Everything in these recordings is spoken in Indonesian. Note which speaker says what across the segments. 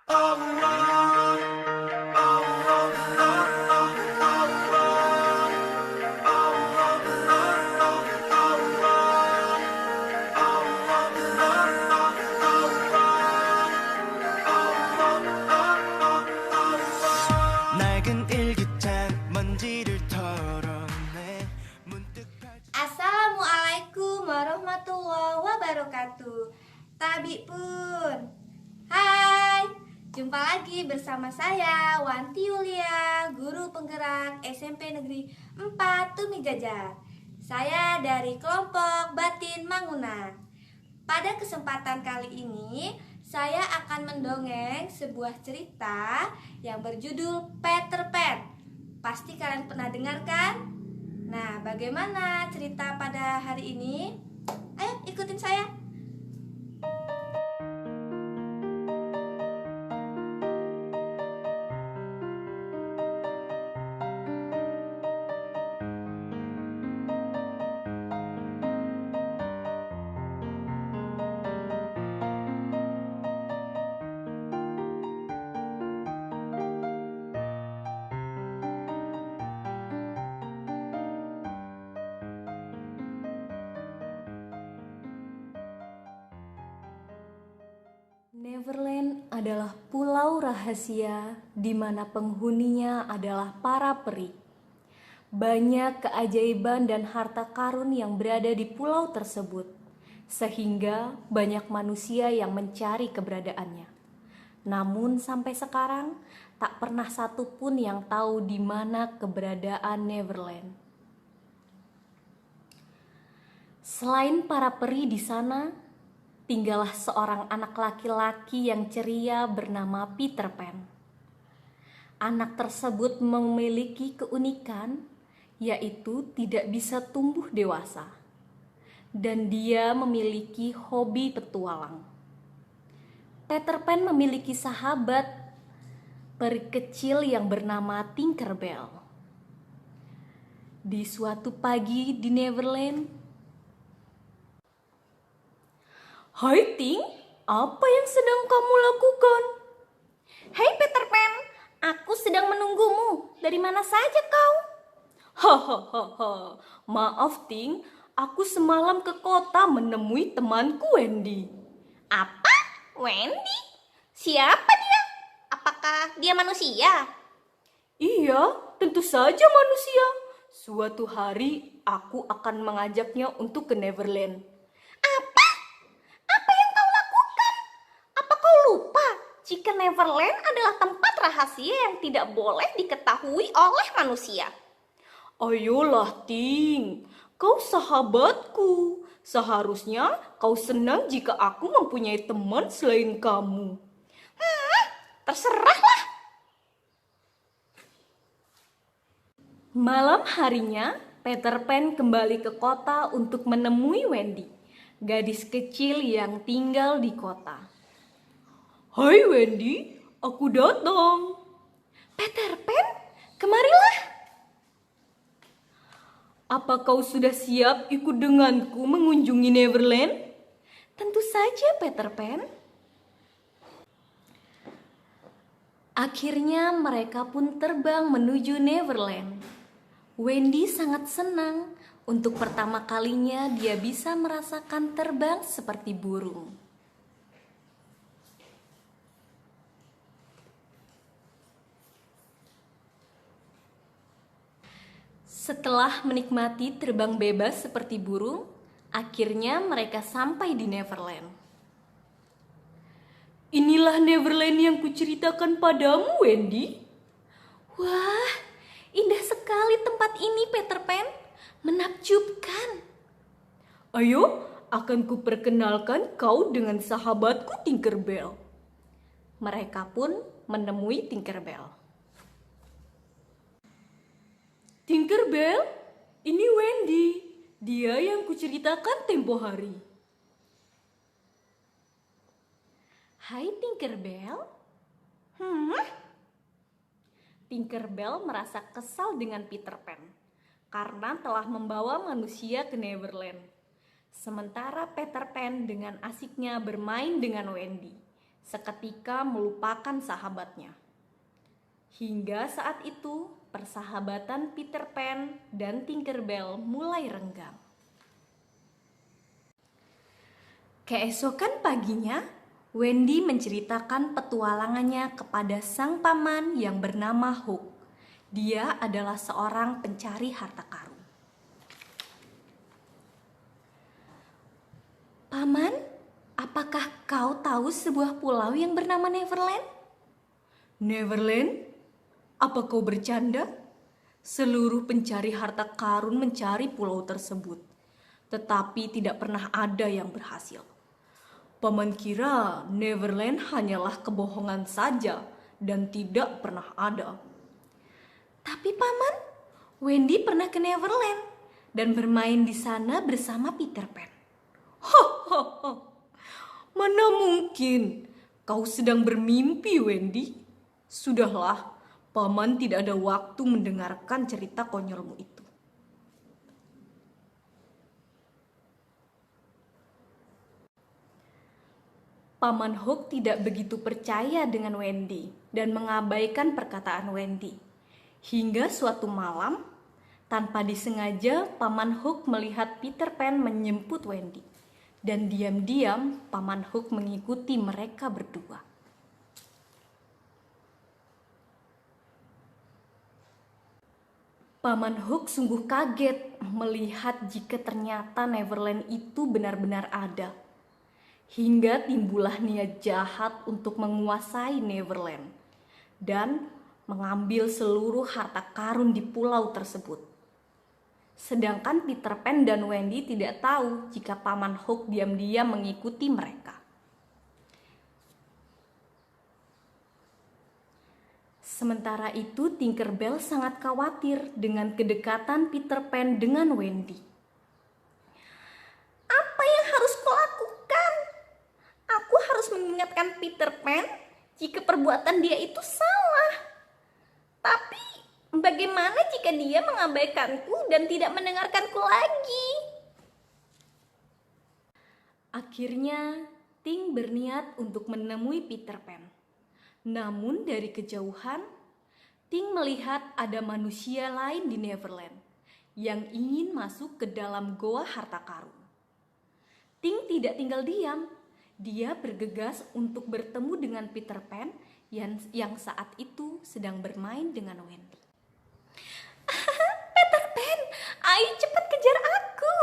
Speaker 1: Assalamualaikum warahmatullahi wabarakatuh. Tabi pun. Hai, jumpa lagi bersama saya Wanti Yulia, guru penggerak SMP Negeri 4 Tumi Jajar. Saya dari kelompok Batin Mangunan. Pada kesempatan kali ini, saya akan mendongeng sebuah cerita yang berjudul Peter Pan. Pasti kalian pernah dengar kan? Nah, bagaimana cerita pada hari ini? Ayo ikutin saya.
Speaker 2: Neverland adalah pulau rahasia di mana penghuninya adalah para peri. Banyak keajaiban dan harta karun yang berada di pulau tersebut, sehingga banyak manusia yang mencari keberadaannya. Namun sampai sekarang tak pernah satupun yang tahu di mana keberadaan Neverland. Selain para peri di sana, tinggallah seorang anak laki-laki yang ceria bernama Peter Pan. Anak tersebut memiliki keunikan, yaitu tidak bisa tumbuh dewasa, dan dia memiliki hobi petualang. Peter Pan memiliki sahabat peri kecil yang bernama Tinkerbell. Di suatu pagi di Neverland, "Hai Ting, apa yang sedang kamu lakukan?"
Speaker 3: Hai Peter Pan, aku sedang menunggumu. Dari mana saja kau?
Speaker 2: Hahaha, maaf Ting, aku semalam ke kota menemui temanku Wendy.
Speaker 3: Apa? Wendy? Siapa dia? Apakah dia manusia?
Speaker 2: Iya, tentu saja manusia. Suatu hari aku akan mengajaknya untuk ke Neverland.
Speaker 3: Apa? Apa yang kau lakukan? Apa kau lupa jika Neverland adalah tempat rahasia yang tidak boleh diketahui oleh manusia?
Speaker 2: Ayolah Ting, kau sahabatku. Seharusnya kau senang jika aku mempunyai teman selain kamu.
Speaker 3: Terserahlah.
Speaker 2: Malam harinya, Peter Pan kembali ke kota untuk menemui Wendy, gadis kecil yang tinggal di kota. "Hai Wendy, aku datang."
Speaker 3: Peter Pan, kemarilah.
Speaker 2: "Apa kau sudah siap ikut denganku mengunjungi Neverland?"
Speaker 3: Tentu saja Peter Pan.
Speaker 2: Akhirnya mereka pun terbang menuju Neverland. Wendy sangat senang. Untuk pertama kalinya dia bisa merasakan terbang seperti burung. Setelah menikmati terbang bebas seperti burung, akhirnya mereka sampai di Neverland. "Inilah Neverland yang kuceritakan padamu, Wendy."
Speaker 3: Wah, indah sekali tempat ini Peter Pan. Menakjubkan.
Speaker 2: "Ayo, akan kuperkenalkan kau dengan sahabatku Tinkerbell." Mereka pun menemui Tinkerbell. "Tinkerbell, ini Wendy. Dia yang kuceritakan tempo hari."
Speaker 3: Hai Tinkerbell.
Speaker 2: Tinkerbell merasa kesal dengan Peter Pan karena telah membawa manusia ke Neverland. Sementara Peter Pan dengan asiknya bermain dengan Wendy, seketika melupakan sahabatnya. Hingga saat itu, persahabatan Peter Pan dan Tinkerbell mulai renggang. Keesokan paginya, Wendy menceritakan petualangannya kepada sang paman yang bernama Hook. Dia adalah seorang pencari harta karun. Paman, apakah kau tahu sebuah pulau yang bernama Neverland? Neverland? Apa kau bercanda? Seluruh pencari harta karun mencari pulau tersebut, tetapi tidak pernah ada yang berhasil. Paman kira Neverland hanyalah kebohongan saja dan tidak pernah ada. Tapi paman, Wendy pernah ke Neverland dan bermain di sana bersama Peter Pan. Hahaha, mana mungkin kau sedang bermimpi, Wendy? Sudahlah, paman tidak ada waktu mendengarkan cerita konyolmu itu. Paman Hook tidak begitu percaya dengan Wendy dan mengabaikan perkataan Wendy. Hingga suatu malam, tanpa disengaja, Paman Hook melihat Peter Pan menjemput Wendy. Dan diam-diam Paman Hook mengikuti mereka berdua. Paman Hook sungguh kaget melihat jika ternyata Neverland itu benar-benar ada. Hingga timbullah niat jahat untuk menguasai Neverland dan mengambil seluruh harta karun di pulau tersebut. Sedangkan Peter Pan dan Wendy tidak tahu jika Paman Hook diam-diam mengikuti mereka. Sementara itu, Tinkerbell sangat khawatir dengan kedekatan Peter Pan dengan Wendy.
Speaker 3: Apa yang harus kulakukan? Aku harus mengingatkan Peter Pan jika perbuatan dia itu salah. Tapi bagaimana jika dia mengabaikanku dan tidak mendengarkanku lagi?
Speaker 2: Akhirnya, Ting berniat untuk menemui Peter Pan. Namun dari kejauhan, Ting melihat ada manusia lain di Neverland yang ingin masuk ke dalam goa harta karun. Ting tidak tinggal diam. Dia bergegas untuk bertemu dengan Peter Pan yang saat itu sedang bermain dengan Wendy.
Speaker 3: Peter Pan, ayo cepat kejar aku.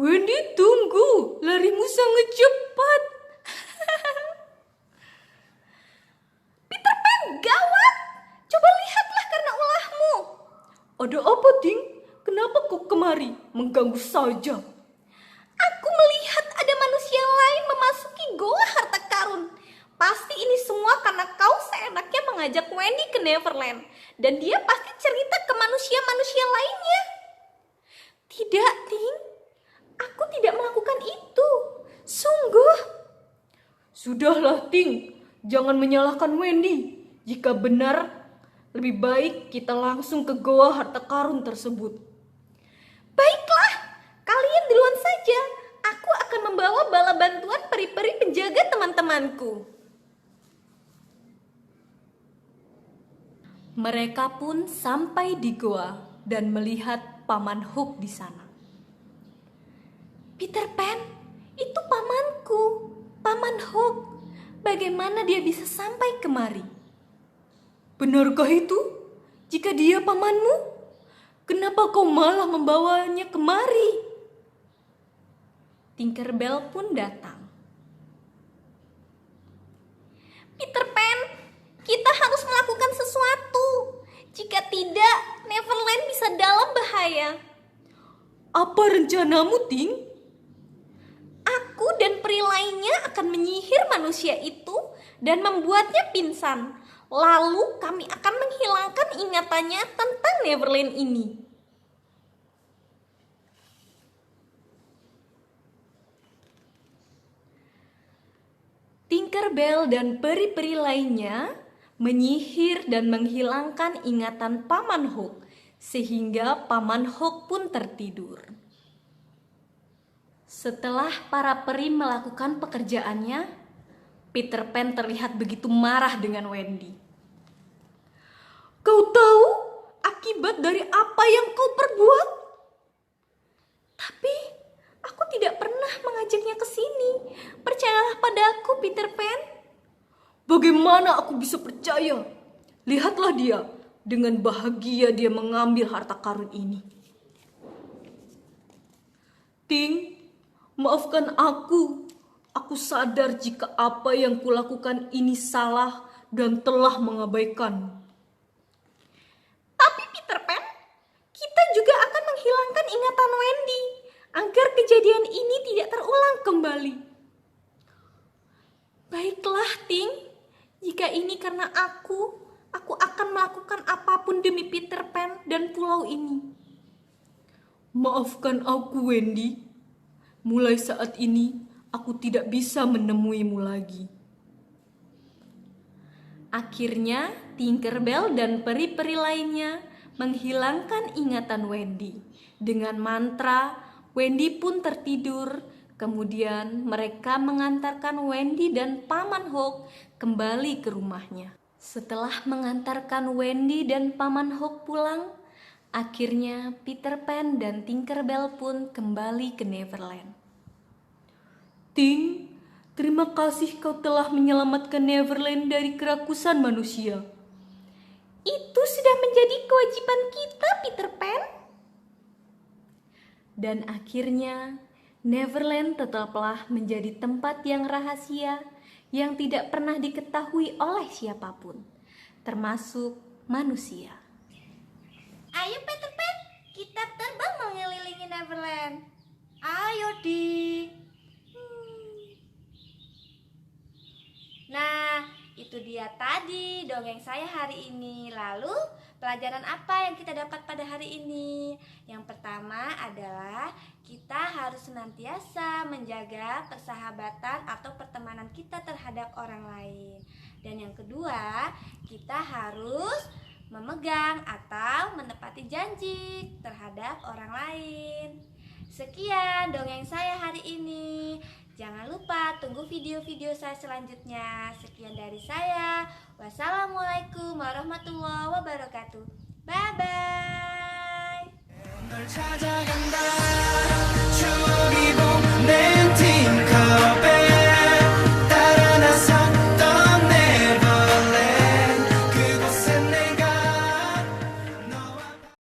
Speaker 2: Wendy, tunggu, larimu sangat cepat.
Speaker 3: Peter Pan, gawat. Coba lihatlah karena ulahmu.
Speaker 2: Ada apa, Ting? Kenapa kau kemari? Mengganggu saja.
Speaker 3: Aku melihat ada manusia lain memasuki goa harta karun. Pasti ini semua karena kau seenaknya mengajak Wendy ke Neverland. Dan dia pasti cerita ke manusia-manusia lainnya. Tidak, Ting. Aku tidak melakukan itu. Sungguh.
Speaker 2: Sudahlah, Ting. Jangan menyalahkan Wendy. Jika benar, lebih baik kita langsung ke goa harta karun tersebut.
Speaker 3: Baiklah, kalian duluan saja. Aku akan membawa bala bantuan peri-peri penjaga teman-temanku.
Speaker 2: Mereka pun sampai di goa dan melihat Paman Hook di sana.
Speaker 3: Peter Pan, itu pamanku, Paman Hook. Bagaimana dia bisa sampai kemari?
Speaker 2: Benarkah itu? Jika dia pamanmu, kenapa kau malah membawanya kemari? Tinkerbell pun datang.
Speaker 3: Peter Pan, kita harus melakukan sesuatu. Jika tidak, Neverland bisa dalam bahaya.
Speaker 2: Apa rencanamu, Ting?
Speaker 3: Aku dan peri lainnya akan menyihir manusia itu dan membuatnya pingsan. Lalu kami akan menghilangkan ingatannya tentang Neverland ini.
Speaker 2: Tinkerbell dan peri-peri lainnya menyihir dan menghilangkan ingatan Paman Hook, sehingga Paman Hook pun tertidur. Setelah para peri melakukan pekerjaannya, Peter Pan terlihat begitu marah dengan Wendy. Kau tahu akibat dari apa yang kau perbuat? Tapi aku tidak pernah mengajaknya ke sini. Percayalah padaku, Peter Pan. Bagaimana aku bisa percaya? Lihatlah dia, dengan bahagia dia mengambil harta karun ini. Ting, maafkan aku. Aku sadar jika apa yang kulakukan ini salah dan telah mengabaikan.
Speaker 3: Tapi Peter Pan, kita juga akan menghilangkan ingatan Wendy agar kejadian ini tidak terulang kembali. Baiklah, Ting. Jika ini karena aku akan melakukan apapun demi Peter Pan dan pulau ini.
Speaker 2: Maafkan aku, Wendy. Mulai saat ini, aku tidak bisa menemuimu lagi. Akhirnya, Tinkerbell dan peri-peri lainnya menghilangkan ingatan Wendy. Dengan mantra, Wendy pun tertidur. Kemudian mereka mengantarkan Wendy dan Paman Hook kembali ke rumahnya. Setelah mengantarkan Wendy dan Paman Hook pulang, akhirnya Peter Pan dan Tinkerbell pun kembali ke Neverland. Ting, terima kasih kau telah menyelamatkan Neverland dari kerakusan manusia.
Speaker 3: Itu sudah menjadi kewajiban kita, Peter Pan.
Speaker 2: Dan akhirnya Neverland tetaplah menjadi tempat yang rahasia yang tidak pernah diketahui oleh siapapun, termasuk manusia.
Speaker 1: Ayo Peter Pan, kita terbang mengelilingi Neverland. Ayo Di. Nah, itu dia tadi dongeng saya hari ini. Lalu, pelajaran apa yang kita dapat pada hari ini? Yang pertama adalah kita harus senantiasa menjaga persahabatan atau pertemanan kita terhadap orang lain. Dan yang kedua, kita harus memegang atau menepati janji terhadap orang lain. Sekian dongeng saya hari ini. Jangan lupa tunggu video-video saya selanjutnya. Sekian dari saya. Wassalamualaikum warahmatullahi wabarakatuh. Bye-bye.